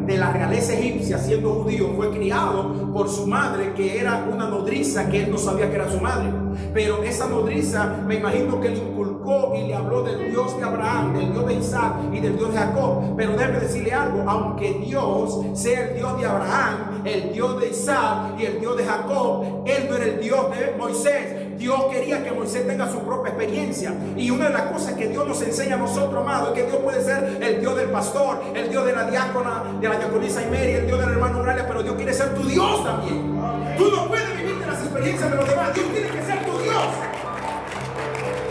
de la realeza egipcia, siendo judío, fue criado por su madre, que era una nodriza que él no sabía que era su madre. Pero esa nodriza, me imagino que le inculcó y le habló del Dios de Abraham, del Dios de Isaac y del Dios de Jacob. Pero déjeme decirle algo: aunque Dios sea el Dios de Abraham, el Dios de Isaac y el Dios de Jacob, Él no era el Dios de Moisés. Dios quería que Moisés tenga su propia experiencia. Y una de las cosas que Dios nos enseña a nosotros, amados, es que Dios puede ser el Dios del pastor, el Dios de la diácona, de la diaconisa Imeria, el Dios del hermano Gralia, pero Dios quiere ser tu Dios también. Tú no puedes vivir de las experiencias de los demás. Dios tiene que ser tu Dios.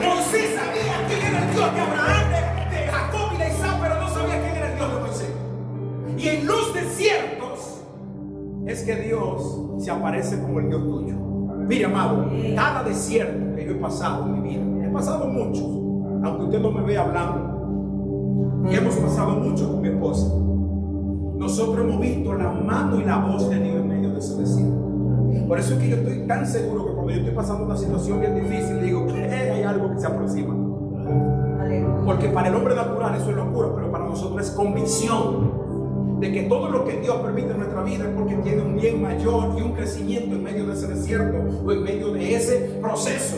Moisés sabía quién era el Dios de Abraham, de Jacob y de Isaac, pero no sabía quién era el Dios de Moisés. Y en los desiertos es que Dios se aparece como el Dios tuyo. Mire, amado, cada desierto que yo he pasado en mi vida, he pasado muchos, aunque usted no me vea hablando, y hemos pasado mucho con mi esposa. Nosotros hemos visto la mano y la voz de Dios en medio de ese desierto. Por eso es que yo estoy tan seguro que cuando yo estoy pasando una situación bien difícil, digo: hay algo que se aproxima. Porque para el hombre natural eso es locura, pero para nosotros es convicción de que todo lo que Dios permite en nuestra vida es porque tiene un bien mayor y un crecimiento en medio de ese desierto o en medio de ese proceso.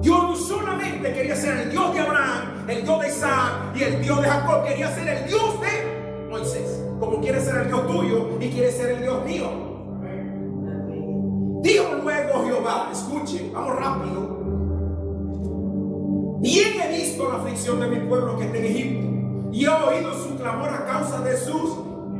Dios no solamente quería ser el Dios de Abraham, el Dios de Isaac y el Dios de Jacob, quería ser el Dios de Moisés, como quiere ser el Dios tuyo y quiere ser el Dios mío. Dijo luego Jehová, escuche, vamos rápido: bien he visto la aflicción de mi pueblo que está en Egipto, y he oído su clamor a causa de sus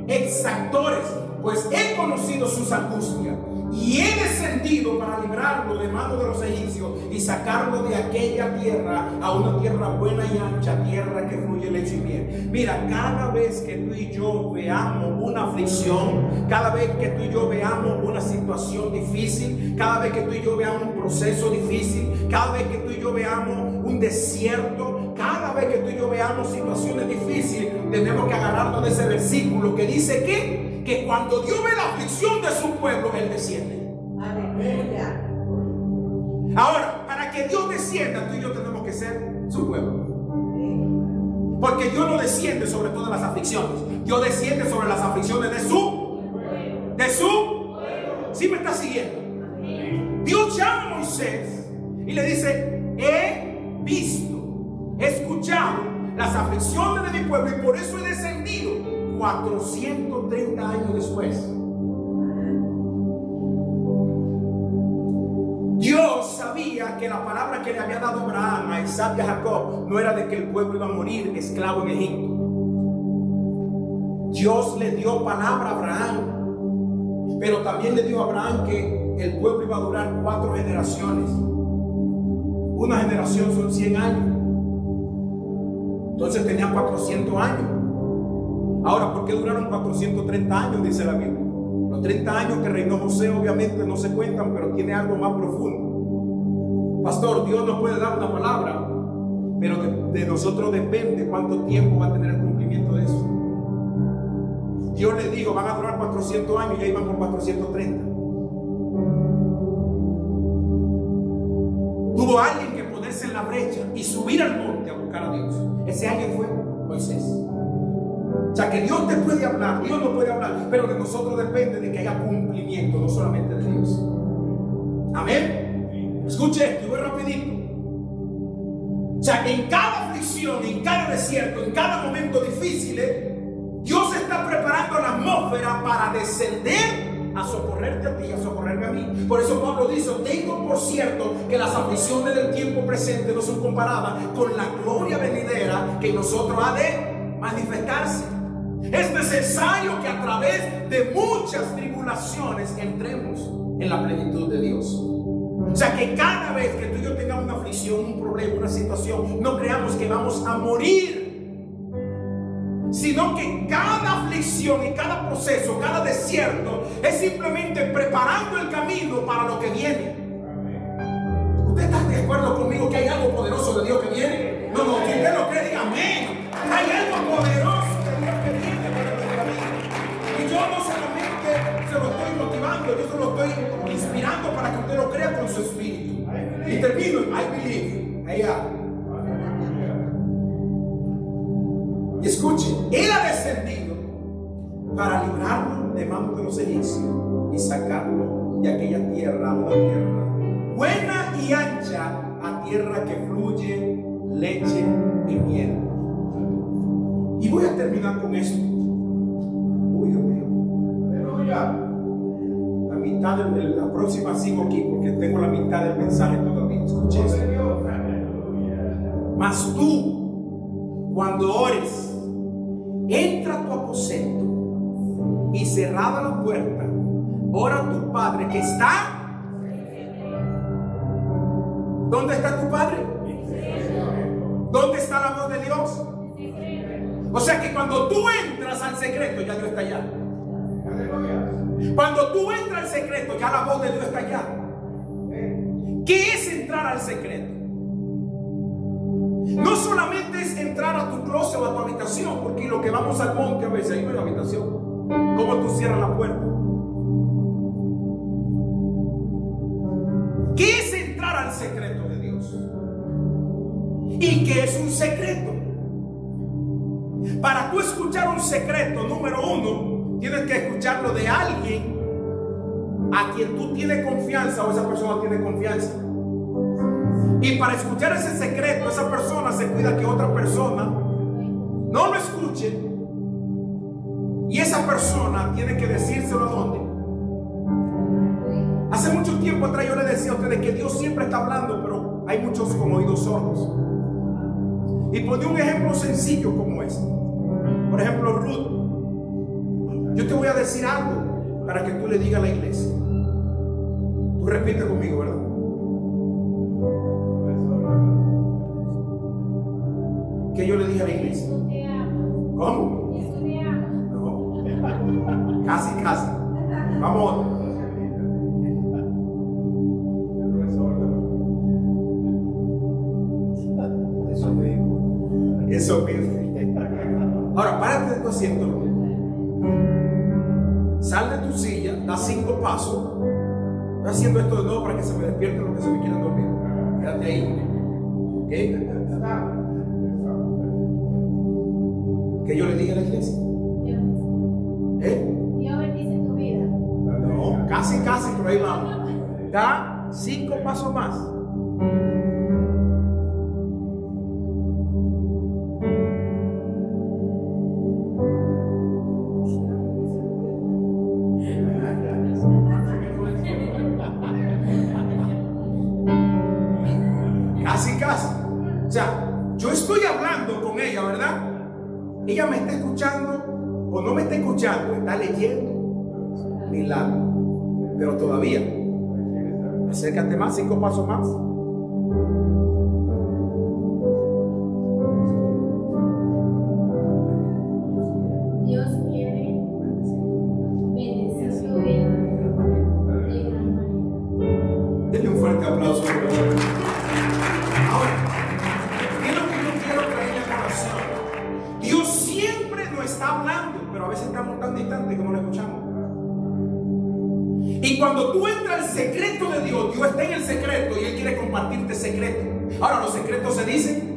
exactores, pues he conocido sus angustias, y he descendido para librarlo de mano de los egipcios y sacarlo de aquella tierra a una tierra buena y ancha, tierra que fluye leche y miel. Mira, cada vez que tú y yo veamos una aflicción, cada vez que tú y yo veamos una situación difícil, cada vez que tú y yo veamos un proceso difícil, cada vez que tú y yo veamos un desierto, cada vez que tú y yo veamos situaciones difíciles, tenemos que agarrarnos de ese versículo que dice que cuando Dios ve la aflicción de su pueblo, Él desciende. Aleluya. Ahora, para que Dios descienda, tú y yo tenemos que ser su pueblo. Porque Dios no desciende sobre todas las aflicciones. Dios desciende sobre las aflicciones de su ¿sí me está siguiendo? Dios llama a Moisés y le dice: he visto, he escuchado la las aflicciones de mi pueblo, y por eso he descendido 430 años después. Dios sabía que la palabra que le había dado Abraham, a Isaac y a Jacob no era de que el pueblo iba a morir esclavo en Egipto. Dios le dio palabra a Abraham, pero también le dijo a Abraham que el pueblo iba a durar 4 generaciones. Una generación son 100 años. Entonces tenían 400 años. Ahora, ¿por qué duraron 430 años? Dice la Biblia. Los 30 años que reinó José obviamente no se cuentan, pero tiene algo más profundo. Pastor, Dios nos puede dar una palabra, pero de nosotros depende cuánto tiempo va a tener el cumplimiento de eso. Dios le dijo, van a durar 400 años y ya iban por 430. Tuvo alguien que ponerse en la brecha y subir al monte a buscar a Dios. Ese alguien fue Moisés. O sea que Dios te puede hablar, Dios no puede hablar, pero de nosotros depende de que haya cumplimiento, no solamente de Dios. Amén. Escuche esto, voy rapidito. O sea, en cada aflicción, en cada desierto, en cada momento difícil, Dios está preparando la atmósfera para descender a socorrerte a ti y a socorrerme a mí. Por eso Pablo dice, tengo por cierto que las aflicciones del tiempo presente no son comparadas con la gloria venidera que en nosotros ha de manifestarse. Es necesario que a través de muchas tribulaciones entremos en la plenitud de Dios. O sea que cada vez que tú y yo tengamos una aflicción, un problema, una situación, no creamos que vamos a morir, sino que cada aflicción y cada proceso, cada desierto es simplemente preparando el camino para lo que viene. ¿Usted está de acuerdo conmigo que hay algo poderoso de Dios que viene? No, si usted lo cree, diga amén. Hay algo poderoso de Dios que viene para nuestra vida. Y yo no solamente se lo estoy motivando, yo se lo estoy inspirando para que usted lo crea con su espíritu. Y termino, I believe. Allá. Y escuche, Él ha descendido para librarnos de manos de los egipcios y sacarlo de aquella tierra a una tierra buena y ancha, a tierra que fluye leche y miel. Y voy a terminar con esto. Uy, Dios mío. Aleluya. La mitad de la próxima sigo aquí porque tengo la mitad del mensaje todavía. Escuche esto. Mas tú, cuando ores, entra a tu aposento y cerrada la puerta, ora a tu Padre que está. ¿Dónde está tu Padre? ¿Dónde está la voz de Dios? O sea que cuando tú entras al secreto, ya Dios está allá. Cuando tú entras al secreto, ya la voz de Dios está allá. ¿Qué es entrar al secreto? No solamente es entrar a tu closet o a tu habitación, porque lo que vamos al monte a veces, ahí no hay habitación. ¿Cómo tú cierras la puerta? ¿Qué es entrar al secreto de Dios? ¿Y qué es un secreto? Para tú escuchar un secreto, número uno, tienes que escucharlo de alguien a quien tú tienes confianza o esa persona tiene confianza. Y para escuchar ese secreto, esa persona se cuida que otra persona no lo escuche. Y esa persona tiene que decírselo a dónde. Hace mucho tiempo atrás yo le decía a ustedes que Dios siempre está hablando, pero hay muchos con oídos sordos. Y ponía un ejemplo sencillo como este. Por ejemplo, Ruth. Yo te voy a decir algo para que tú le digas a la iglesia. Tú repites conmigo, ¿verdad? Que yo le dije a la iglesia. ¿Cómo? No. Casi. Vamos. Eso mismo. Ahora, párate de tu asiento. Sal de tu silla, da 5 pasos. Estoy haciendo esto de nuevo para que se me despierten los que se me quieran dormir. Quédate ahí. ¿Ok? ¿Qué yo le dije a la iglesia? Dios bendice tu vida. No, casi, pero ahí vamos. Da 5 pasos más. ella me está escuchando o no me está escuchando, está leyendo milagro. Pero todavía, acércate más, 5 pasos más. Dios quiere bendecir su vida de gran manera. Denle un fuerte aplauso. Ahora, ¿qué es lo que yo quiero traer a corazón? Dios siempre nos está hablando, pero a veces estamos tan distantes que no lo escuchamos. Y cuando tú entras al secreto de Dios, Dios está en el secreto y Él quiere compartirte secreto. Ahora, los secretos se dicen.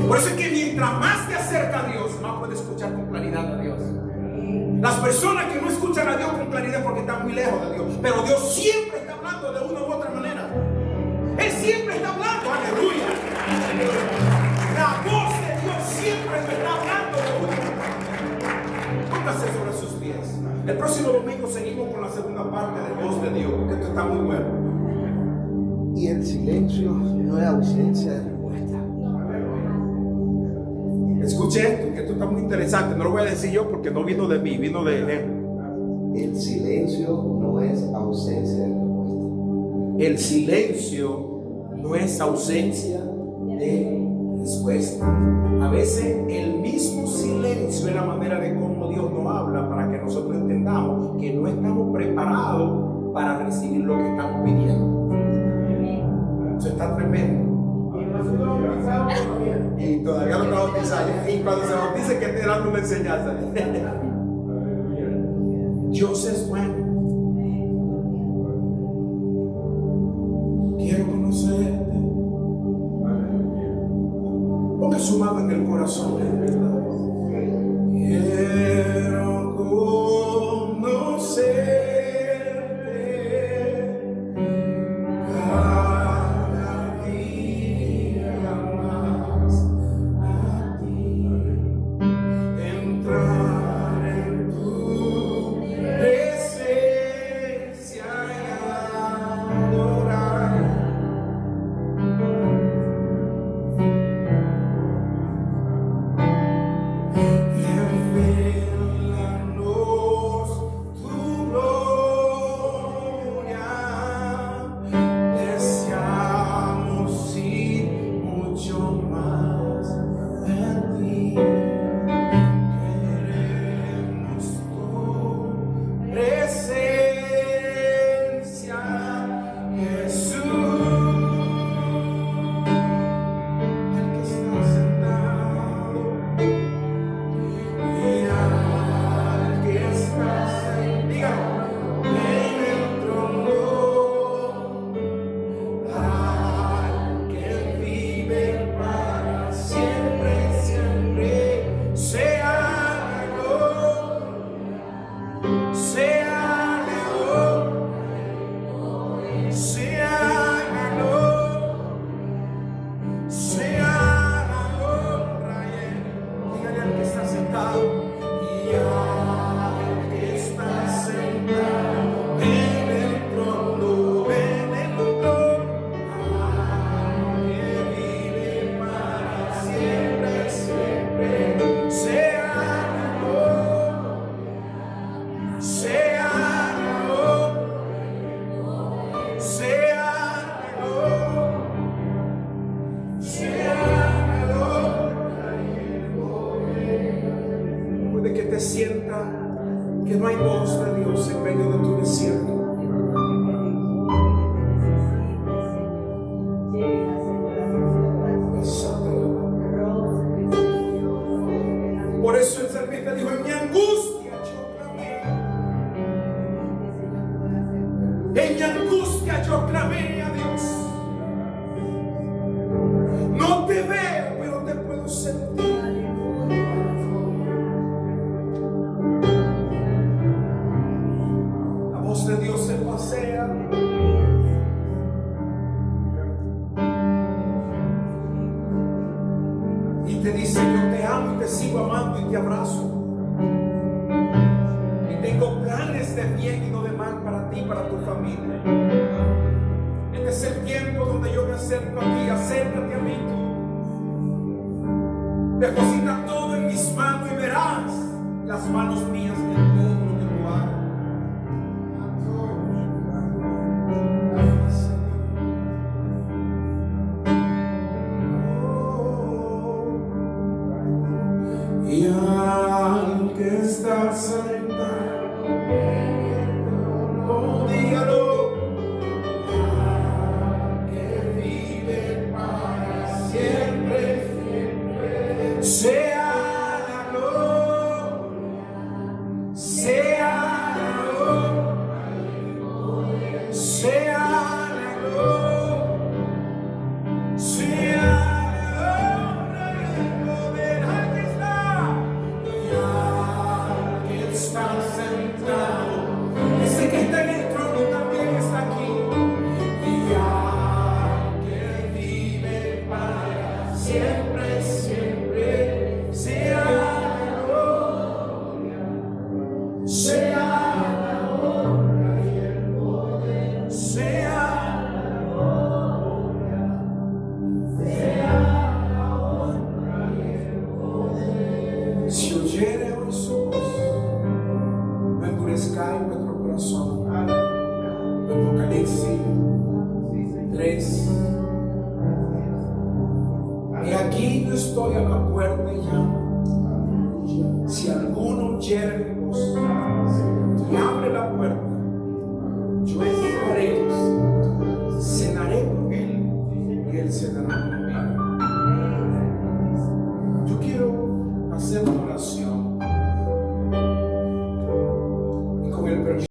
Por eso es que mientras más te acerca a Dios, más puedes escuchar con claridad a Dios. Las personas que no escuchan a Dios con claridad porque están muy lejos de Dios, pero Dios siempre está hablando de una u otra manera. Él siempre está hablando, aleluya. La voz de Dios siempre me está hablando de una u otra manera. Póngase sobre sus pies. El próximo domingo seguimos con la segunda parte de voz de Dios, porque esto está muy bueno. Y el silencio no es ausencia de respuesta. Escuche esto, que esto está muy interesante. No lo voy a decir yo porque no vino de mí, vino de él. El silencio no es ausencia de respuesta. El silencio no es ausencia de respuesta. A veces el mismo silencio es la manera de cómo Dios nos habla para que nosotros entendamos que no estamos preparados para recibir lo que estamos pidiendo. Eso está tremendo. Y todavía no está bautizado. Y cuando se bautice, que te dan una enseñanza. Dios es bueno. Quiero conocerte. Ponga su mano en el corazón. Quiero conocerte. Que no hay voz de Dios en medio de tu desierto. Por eso el salmista dijo: en mi angustia yo clamé. En mi angustia yo clamé a Dios. No te veo, pero te puedo sentir. De Dios se pasea y te dice: yo te amo y te sigo amando y te abrazo y tengo planes de bien y no de mal para ti y para tu familia. Este es el tiempo donde yo me acerco a ti. Acércate a mí tú. Deposita las manos mías en todo lo que tú hagas. Y al que está sentado, oh, dígalo, que vive para siempre, sea la gloria, sea la gloria, sea la gloria, sea la honra y el poder. Al que está, y al que está sentado, ese que está en el trono también está aquí. Y al que vive para siempre, siempre, sea la gloria, sea la honra y el poder, sea la gloria, sea la honra y el poder. Si oyere hoy su voz, no endurezcáis vuestro corazón. Apocalipsis 3. Y aquí yo estoy a la puerta y llamo. Si alguno oyere